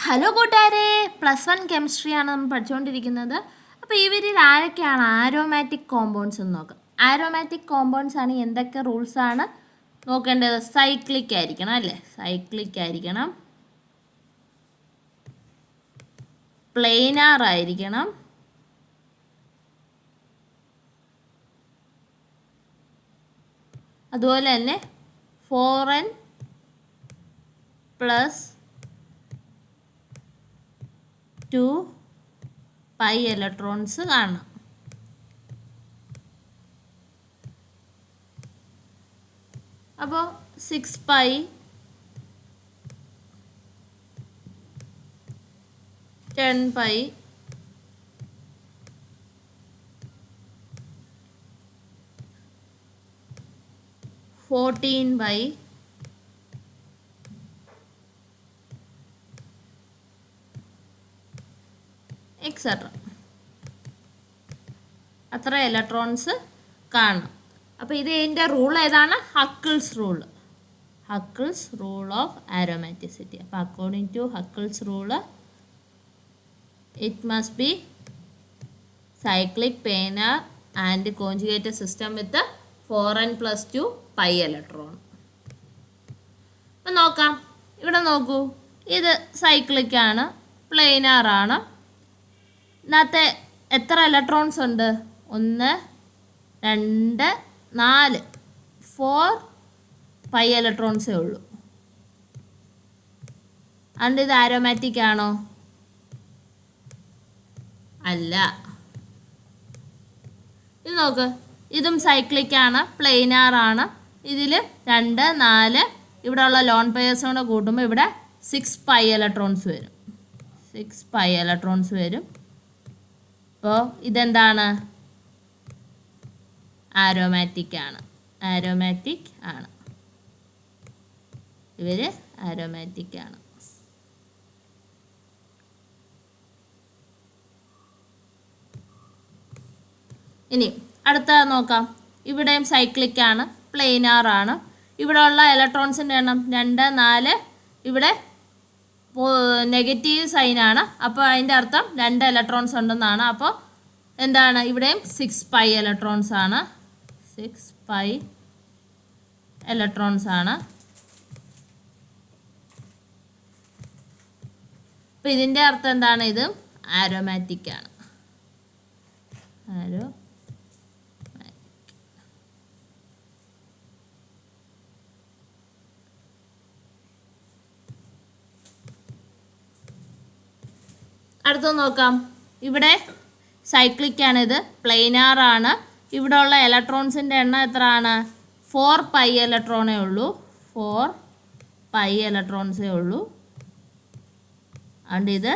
Hello കൂട്ടുകാരെ, +1 കെമിസ്ട്രിയാണ് നമ്മൾ പഠിച്ചുകൊണ്ടിരിക്കുന്നത്. അപ്പോൾ ഇവരിൽ ആരൊക്കെയാണ് ആരോമാറ്റിക് കോമ്പൗണ്ട്സ് എന്ന് നോക്കാം. ആരോമാറ്റിക് കോമ്പൗണ്ട്സ് ആണ് എന്തൊക്കെ റൂൾസാണ് നോക്കേണ്ടത്? സൈക്ലിക് ആയിരിക്കണം അല്ലേ, സൈക്ലിക് ആയിരിക്കണം, പ്ലെയിനാർ ആയിരിക്കണം, അതുപോലെ തന്നെ 4n + 2 π ഇലക്ട്രോൺസ് കാണണം. അപ്പോൾ 6π, 10π, 14π, എക്സെട്ര അത്ര ഇലക്ട്രോൺസ് കാണണം. അപ്പോൾ ഇത് ഇതിൻ്റെ റൂൾ ഏതാണ്? Huckel's rule, Huckel's rule of aromaticity. അപ്പോൾ according to Huckel's rule it must be cyclic, planar and conjugated system with 4n + 2 π electron. അപ്പം നോക്കാം, ഇവിടെ നോക്കൂ, ഇത് സൈക്ലിക്കാണ്, പ്ലെയിനാറാണ്. ഇതിനകത്ത് എത്ര ഇലക്ട്രോൺസ് ഉണ്ട്? 1, 2, 4, 4 π ഇലക്ട്രോൺസേ ഉള്ളൂ. അതുകൊണ്ട് ഇത് ആരോമാറ്റിക് ആണോ? അല്ല. ഇത് നോക്ക്, ഇതും സൈക്ലിക്കാണ്, പ്ലെയിനാറാണ്. ഇതിൽ 2, 4 ഇവിടെയുള്ള ലോൺ പെയേഴ്സ് കൂടെ കൂട്ടുമ്പോൾ ഇവിടെ 6 π ഇലക്ട്രോൺസ് വരും, 6 π ഇലക്ട്രോൺസ് വരും. അപ്പോൾ ഇതെന്താണ്? ആരോമാറ്റിക് ആണ്, ആരോമാറ്റിക് ആണ്, ഇവർ ആരോമാറ്റിക് ആണ്. ഇനി അടുത്ത നോക്കാം. ഇവിടെയും സൈക്ലിക് ആണ്, പ്ലെയിനാർ ആണ്. ഇവിടെ ഉള്ള ഇലക്ട്രോൺസിൻ്റെ എണ്ണം 2, 4, ഇവിടെ നെഗറ്റീവ് സൈനാണ്. അപ്പോൾ അതിൻ്റെ അർത്ഥം 2 ഇലക്ട്രോൺസ് ഉണ്ടെന്നാണ്. അപ്പോൾ എന്താണ്? ഇവിടെയും 6 π ഇലക്ട്രോൺസ് ആണ്, 6 π ഇലക്ട്രോൺസ് ആണ്. അപ്പോൾ ഇതിൻ്റെ അർത്ഥം എന്താണ്? ഇത് ആരോമാറ്റിക് ആണ്, ആരോ അടുത്ത നോക്കാം. ഇവിടെ സൈക്ലിക്കാണ്, ഇത് പ്ലെയിനാറാണ്. ഇവിടെ ഉള്ള ഇലക്ട്രോൺസിൻ്റെ എണ്ണം എത്രയാണ്? 4 π ഇലക്ട്രോണേ ഉള്ളൂ, 4 π ഇലക്ട്രോൺസേ ഉള്ളൂ. അതുകൊണ്ട് ഇത്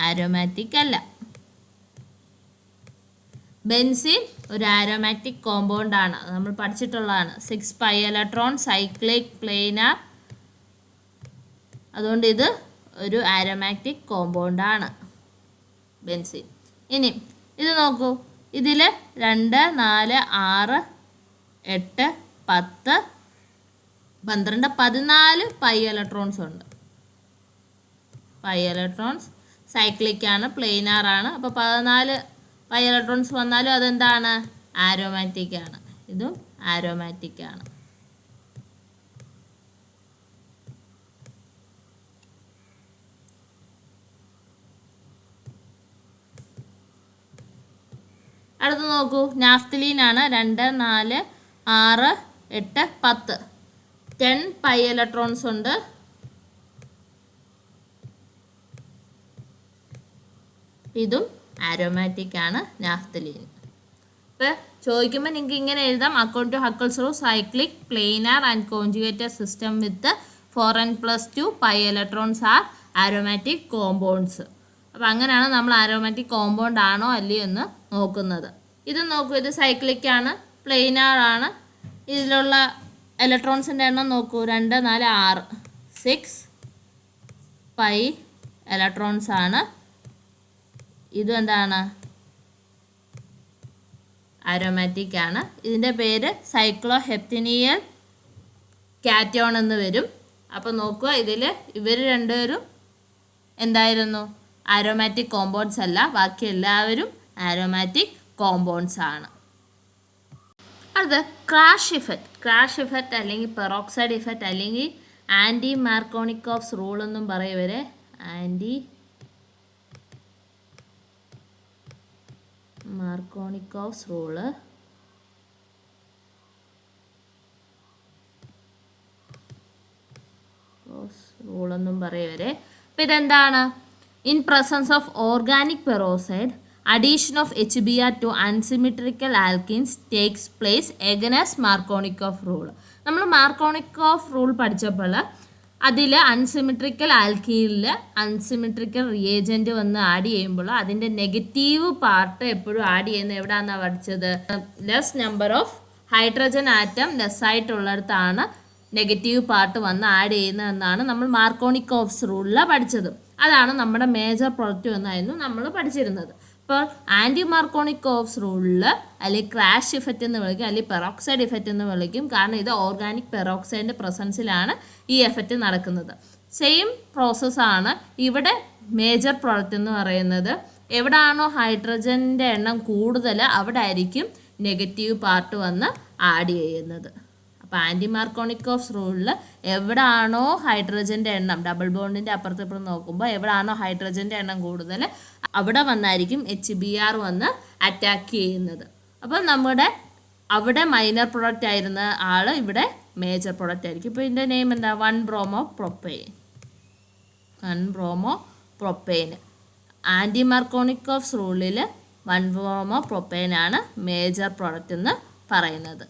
ആരോമാറ്റിക് അല്ല. ബെൻസീൻ ഒരു ആരോമാറ്റിക് കോമ്പൗണ്ട് ആണ്, നമ്മൾ പഠിച്ചിട്ടുള്ളതാണ്. 6 π ഇലക്ട്രോൺ, സൈക്ലിക്, പ്ലെയിനാർ. അതുകൊണ്ട് ഇത് ഒരു ആരോമാറ്റിക് കോമ്പൗണ്ട് ആണ് ബെൻസീൻ. ഇനി ഇത് നോക്കൂ, ഇതിൽ 2, 4, 6, 8, 10, 12, 14 π ഇലക്ട്രോൺസ് ഉണ്ട്. π ഇലക്ട്രോൺസ് സൈക്ലിക്കാണ്, പ്ലെയിനാറാണ്. അപ്പോൾ 14 π ഇലക്ട്രോൺസ് വന്നാലും അതെന്താണ്? ആരോമാറ്റിക് ആണ്, ഇതും ആരോമാറ്റിക് ആണ്. അടുത്ത് നോക്കൂ, നാഫ്തലീൻ ആണ്. 2, 4, 6, 8, 10, 10 π ഇലക്ട്രോൺസ് ഉണ്ട്. ഇതും ആരോമാറ്റിക് ആണ്, നാഫ്തലീൻ. അപ്പോൾ ചോദിക്കുമ്പോൾ നിങ്ങൾക്ക് ഇങ്ങനെ എഴുതാം: according to Huckel's rule cyclic, planar and conjugated system with 4n + 2 π electrons are aromatic compounds. അപ്പോൾ അങ്ങനെയാണ് നമ്മൾ ആരോമാറ്റിക് കോമ്പൗണ്ട് ആണോ അല്ലയോ എന്ന് നോക്കുന്നത്. ഇത് നോക്കൂ, ഇത് സൈക്ലിക്കാണ്, പ്ലെയിനാർ ആണ്. ഇതിലുള്ള ഇലക്ട്രോൺസിൻ്റെ എണ്ണം നോക്കൂ, 2, 4, 6, 6 π ഇലക്ട്രോൺസ് ആണ്. ഇതും എന്താണ്? ആരോമാറ്റിക് ആണ്. ഇതിൻ്റെ പേര് സൈക്ലോഹെപ്റ്റനിയൽ കാറ്റയോൺ എന്ന് വരും. അപ്പോൾ നോക്കുക, ഇതിൽ ഇവർ രണ്ടുപേരും എന്തായിരുന്നു? ആരോമാറ്റിക് കോമ്പൗണ്ട്സ് അല്ല, ബാക്കി എല്ലാവരും ആരോമാറ്റിക് കോമ്പൗണ്ട്സ് ആണ്. അടുത്ത ക്രാഷ് ഇഫക്റ്റ് അല്ലെങ്കിൽ പെറോക്സൈഡ് ഇഫക്റ്റ് അല്ലെങ്കിൽ ആൻറ്റി മാർക്കോണിക്കോഫ്സ് റൂൾ എന്നും പറയും ഇവരെ. ആൻറ്റി മാർക്കോണിക്കോഫ്സ് റൂളെന്നും പറയും ഇവരെ. അപ്പം ഇതെന്താണ്? In presence of organic peroxide addition of HBr to unsymmetrical alkenes takes place against Markovnikov rule. നമ്മൾ മാർക്കോണിക്കോഫ് റൂൾ പഠിച്ചപ്പോൾ അതിൽ അൺസിമെട്രിക്കൽ ആൽക്കീനിൽ അൺസിമെട്രിക്കൽ റിയേജൻറ്റ് വന്ന് ആഡ് ചെയ്യുമ്പോൾ അതിൻ്റെ നെഗറ്റീവ് പാർട്ട് എപ്പോഴും ആഡ് ചെയ്യുന്നത് എവിടെയാണെന്നാണ് പഠിച്ചത്? Less number of hydrogen atom less ആയിട്ടുള്ളിടത്താണ് നെഗറ്റീവ് പാർട്ട് വന്ന് ആഡ് ചെയ്യുന്നതെന്നാണ് നമ്മൾ മാർക്കോണിക്കോഫ്സ് റൂളിൽ പഠിച്ചത്. അതാണ് നമ്മുടെ മേജർ പ്രൊഡക്റ്റ് എന്നായിരുന്നു നമ്മൾ പഠിച്ചിരുന്നത്. ഇപ്പോൾ ആൻറ്റി മാർക്കോണിക്കോഫ്സ് റൂളിൽ അല്ലെങ്കിൽ ക്രാഷ് ഇഫക്റ്റ് എന്ന് വിളിക്കും, അല്ലെങ്കിൽ പെറോക്സൈഡ് ഇഫക്റ്റ് എന്ന് വിളിക്കും. കാരണം ഇത് ഓർഗാനിക് പെറോക്സൈഡിൻ്റെ പ്രസൻസിലാണ് ഈ എഫക്റ്റ് നടക്കുന്നത്. സെയിം പ്രോസസ്സാണ് ഇവിടെ. മേജർ പ്രോഡക്റ്റ് എന്ന് പറയുന്നത് എവിടാണോ ഹൈഡ്രജൻ്റെ എണ്ണം കൂടുതൽ അവിടെ ആയിരിക്കും നെഗറ്റീവ് പാർട്ട് വന്ന് ആഡ് ചെയ്യുന്നത്. അപ്പോൾ ആൻറ്റി മാർക്കോണിക്കോഫ്സ് റൂളിൽ എവിടാണോ ഹൈഡ്രജൻ്റെ എണ്ണം ഡബിൾ ബോണ്ടിൻ്റെ അപ്പുറത്തിപ്പുറം നോക്കുമ്പോൾ എവിടാണോ ഹൈഡ്രജൻ്റെ എണ്ണം കൂടുതൽ അവിടെ വന്നായിരിക്കും HBr വന്ന് അറ്റാക്ക് ചെയ്യുന്നത്. അപ്പോൾ നമ്മുടെ അവിടെ മൈനർ പ്രൊഡക്റ്റ് ആയിരുന്ന ആൾ ഇവിടെ മേജർ പ്രൊഡക്റ്റ് ആയിരിക്കും. ഇപ്പോൾ ഇതിൻ്റെ നെയിം എന്താ? 1-bromo propane. ആൻറ്റി മാർക്കോണിക്കോഫ്സ് റൂളിൽ 1-bromo propane ആണ് മേജർ പ്രൊഡക്റ്റ് എന്ന് പറയുന്നത്.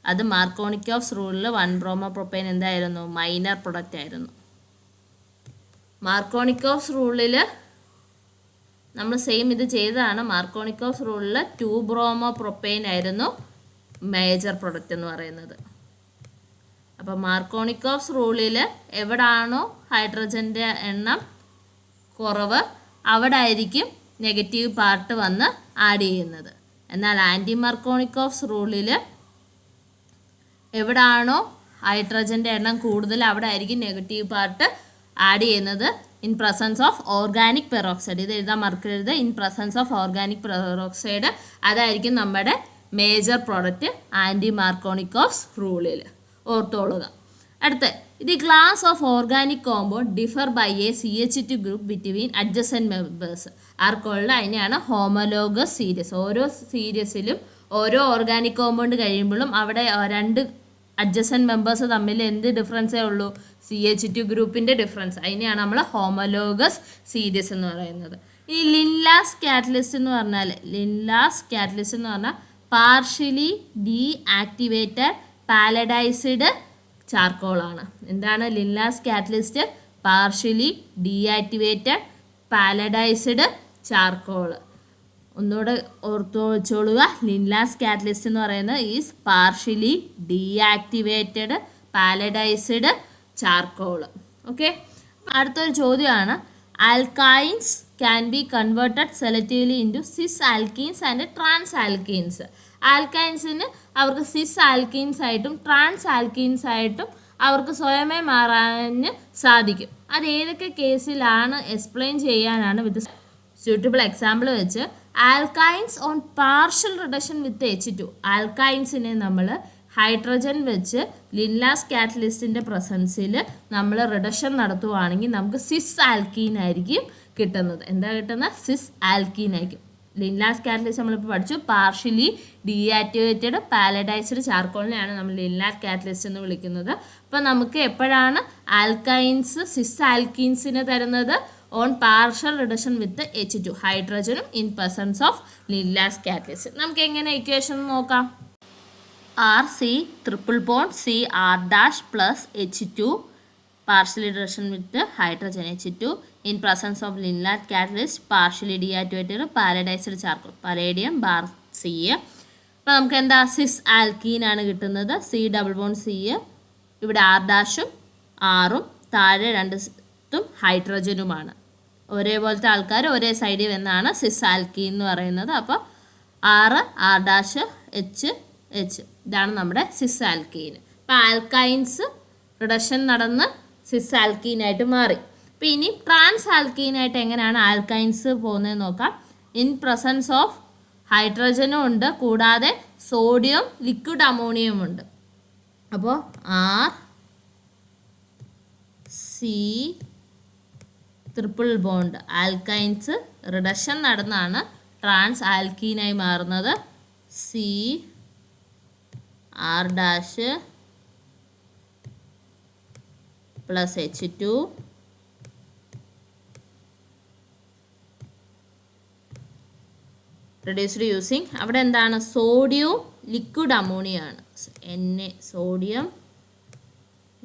അത് മാർക്കോണിക്കോഫ്സ് റൂളിൽ 1-bromo propane എന്തായിരുന്നു? മൈനർ പ്രൊഡക്റ്റ് ആയിരുന്നു. മാർക്കോണിക്കോഫ്സ് റൂളിൽ നമ്മൾ സെയിം ഇത് ചെയ്തതാണ്. മാർക്കോണിക്കോഫ്സ് റൂളിൽ 2-bromo propane ആയിരുന്നു മേജർ പ്രൊഡക്റ്റ് എന്ന് പറയുന്നത്. അപ്പോൾ മാർക്കോണിക്കോഫ്സ് റൂളിൽ എവിടാണോ ഹൈഡ്രജൻ്റെ എണ്ണം കുറവ് അവിടെ ആയിരിക്കും നെഗറ്റീവ് പാർട്ട് വന്ന് ആഡ് ചെയ്യുന്നത്. എന്നാൽ ആൻറ്റി മാർക്കോണിക്കോഫ്സ് റൂളിൽ എവിടാണോ ഹൈഡ്രജൻ്റെ എണ്ണം കൂടുതൽ അവിടെ ആയിരിക്കും നെഗറ്റീവ് പാർട്ട് ആഡ് ചെയ്യുന്നത്. In presence of organic peroxide, ഇത് എഴുതാൻ മറക്കരുത്. In presence of organic peroxide അതായിരിക്കും നമ്മുടെ മേജർ പ്രോഡക്റ്റ് ആൻറ്റി മാർക്കോണിക്കോഫ്സ് റൂളിൽ. ഓർത്തോളുക. അടുത്ത the class of organic compound differ by a CH2 group between adjacent members are called. അതിനെയാണ് ഹോമോലോഗസ് സീരീസ്. ഓരോ സീരീസിലും ഓരോ ഓർഗാനിക് കോമ്പൗണ്ട് കഴിയുമ്പോഴും അവിടെ രണ്ട് അഡ്ജസൻറ്റ് മെമ്പേഴ്സ് തമ്മിൽ എന്ത് ഡിഫറൻസേ ഉള്ളൂ? CH2 ഗ്രൂപ്പിൻ്റെ ഡിഫറൻസ്. അതിനെയാണ് നമ്മൾ ഹോമോലോഗസ് സീരീസ് എന്ന് പറയുന്നത്. ഈ ലിൻലാസ് കാറ്റലിസ്റ്റ് എന്ന് പറഞ്ഞാൽ പാർഷ്യലി ഡീആക്ടിവേറ്റഡ് പാലഡൈസ്ഡ് ചാർക്കോളാണ്. എന്താണ് Lindlar's catalyst? Partially deactivated palladised charcoal. ഒന്നുകൂടെ ഓർത്തു വെച്ചോളുക. ലിൻലാസ് കാറ്റലിസ്റ്റ് എന്ന് പറയുന്നത് is partially deactivated palladised charcoal. Okay. അടുത്തൊരു ചോദ്യമാണ്, alkynes can be converted selectively into cis alkenes and trans alkenes. ആൽക്കൈൻസിന് അവർക്ക് സിസ് ആൽക്കീൻസ് ആയിട്ടും ട്രാൻസ് ആൽക്കീൻസ് ആയിട്ടും അവർക്ക് സ്വയമേ മാറാൻ സാധിക്കും. അത് ഏതൊക്കെ കേസിലാണ് എക്സ്പ്ലെയിൻ ചെയ്യാനാണ് വിത്ത് സ്യൂട്ടബിൾ എക്സാമ്പിൾ വെച്ച്. Alkynes on partial reduction with H2. ആൽക്കൈൻസിനെ നമ്മൾ ഹൈഡ്രജൻ വെച്ച് ലിൻലാസ് കാറ്റലിസ്റ്റിൻ്റെ പ്രസൻസിൽ നമ്മൾ റിഡക്ഷൻ നടത്തുവാണെങ്കിൽ നമുക്ക് സിസ് ആൽക്കീൻ ആയിരിക്കും കിട്ടുന്നത്. എന്താ കിട്ടുന്നത്? സിസ് ആൽക്കീൻ ആയിരിക്കും. ലിൻലാസ് കാറ്റലിസ്റ്റ് നമ്മളിപ്പോൾ പഠിച്ചു. പാർഷ്യലി ഡീആക്ടിവേറ്റഡ് പാലഡൈസ്ഡ് ചാർക്കോളിനെയാണ് നമ്മൾ ലിൻലാസ് കാറ്റലിസ്റ്റ് എന്ന് വിളിക്കുന്നത്. അപ്പോൾ നമുക്ക് എപ്പോഴാണ് ആൽക്കൈൻസ് സിസ് ആൽക്കീൻസിന് തരുന്നത്? On partial reduction with H2 ഹൈഡ്രജനും in presence of Lindlar's catalyst. നമുക്ക് എങ്ങനെ ഇക്വേഷൻ നോക്കാം? RC triple bond CR' plus H2 partially reduction with hydrogen H2 in presence of Lindlar's catalyst partially deactivated palladised charcoal palladium bar C. അപ്പോൾ നമുക്ക് എന്താ? സിസ് ആൽക്കീനാണ് കിട്ടുന്നത്. C+C. ഇവിടെ R' Rഉം താഴെ രണ്ടും ഹൈഡ്രജനുമാണ്. ഒരേപോലത്തെ ആൾക്കാർ ഒരേ സൈഡിൽ വന്നാണ് സിസ് ആൽക്കീൻ എന്ന് പറയുന്നത്. അപ്പോൾ R', H ഇതാണ് നമ്മുടെ സിസ് ആൽക്കീൻ. അപ്പോൾ ആൽക്കൈൻസ് റിഡക്ഷൻ നടന്ന് സിസ് ആൽക്കീനായിട്ട് മാറി. അപ്പോൾ ഇനി ട്രാൻസ് ആൽക്കീനായിട്ട് എങ്ങനെയാണ് ആൽക്കൈൻസ് പോകുന്നതെന്ന് നോക്കാം. ഇൻ പ്രസൻസ് ഓഫ് ഹൈഡ്രജനും ഉണ്ട്, കൂടാതെ സോഡിയം ലിക്വിഡ് അമോണിയം ഉണ്ട്. അപ്പോൾ R C triple bond alkynes reduction നടന്നാണ് ട്രാൻസ് ആൽക്കീനായി മാറുന്നത്. C R dash plus H2 reduced using, അവിടെ എന്താണ് സോഡിയം ലിക്വിഡ് അമോണിയ ആണ്. Sodium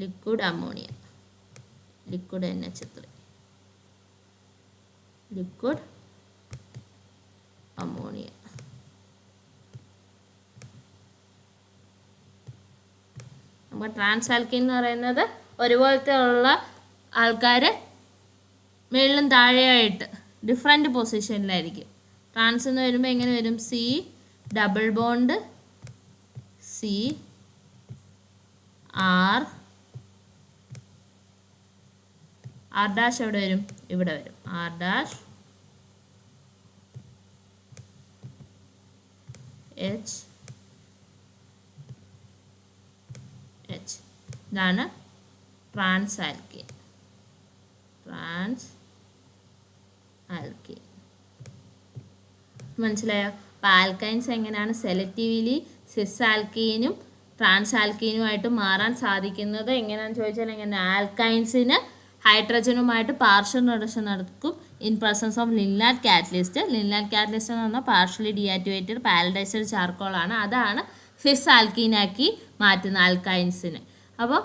liquid ammonia, liquid NH3, liquid ammonia. അപ്പോൾ ട്രാൻസ് ആൽക്കീൻ എന്ന് പറയുന്നത് ഒരുപോലത്തെ ഉള്ള ആൾക്കാർ മേളിലും താഴെയായിട്ട് ഡിഫറെൻറ്റ് പൊസിഷനിലായിരിക്കും. ട്രാൻസ് എന്ന് വരുമ്പോൾ എങ്ങനെ വരും? C double bond C R dash എവിടെ വരും? ഇവിടെ വരും. ആർ ഡാഷ് എച്ച് എച്ച്, ഇതാണ് ട്രാൻസ് ആൽക്കീൻ. ട്രാൻസ് ആൽക്കീൻ മനസ്സിലായോ? അപ്പോൾ ആൽക്കൈൻസ് എങ്ങനെയാണ് സെലക്റ്റീവ്ലി സിസ് ആൽക്കീനും ട്രാൻസ് ആൽക്കീനുമായിട്ട് മാറാൻ സാധിക്കുന്നത് എങ്ങനെയാണെന്ന് ചോദിച്ചാൽ, എങ്ങനെ ആൽക്കൈൻസിന് ഹൈഡ്രജനുമായിട്ട് പാർഷ്യൽ റിഡക്ഷൻ നടക്കും in presence of Lindlar catalyst. Lindlar catalyst എന്ന് പറഞ്ഞാൽ പാർഷ്യലി ഡിയാക്ടിവേറ്റഡ് പാലഡൈസ്ഡ് ചാർക്കോളാണ്. അതാണ് സിസ് ആൽക്കീനാക്കി മാറ്റുന്ന ആൽക്കൈൻസിന്. അപ്പോൾ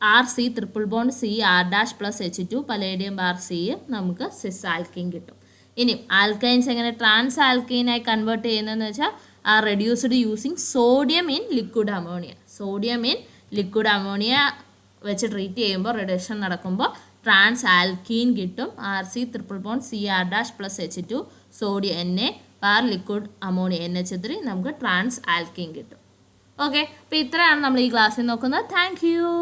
R C triple bond C R dash plus H2 palladium bar C നമുക്ക് സിസ് ആൽക്കീൻ കിട്ടും. ഇനി ആൽക്കൈൻസ് എങ്ങനെ ട്രാൻസ് ആൽക്കീനായി കൺവേർട്ട് ചെയ്യുന്നതെന്ന് വെച്ചാൽ R reduced using sodium in liquid ammonia. Sodium in liquid ammonia വെച്ച് ട്രീറ്റ് ചെയ്യുമ്പോൾ റിഡക്ഷൻ നടക്കുമ്പോൾ ട്രാൻസ് ആൽക്കീൻ കിട്ടും. R C triple bond C R dash plus H2 sodium Na bar liquid ammonia NH3 നമുക്ക് trans alkene കിട്ടും. Okay, അപ്പോൾ ഇത്രയാണ് നമ്മൾ ഈ ക്ലാസ്സിൽ നോക്കുന്നത്. Thank you.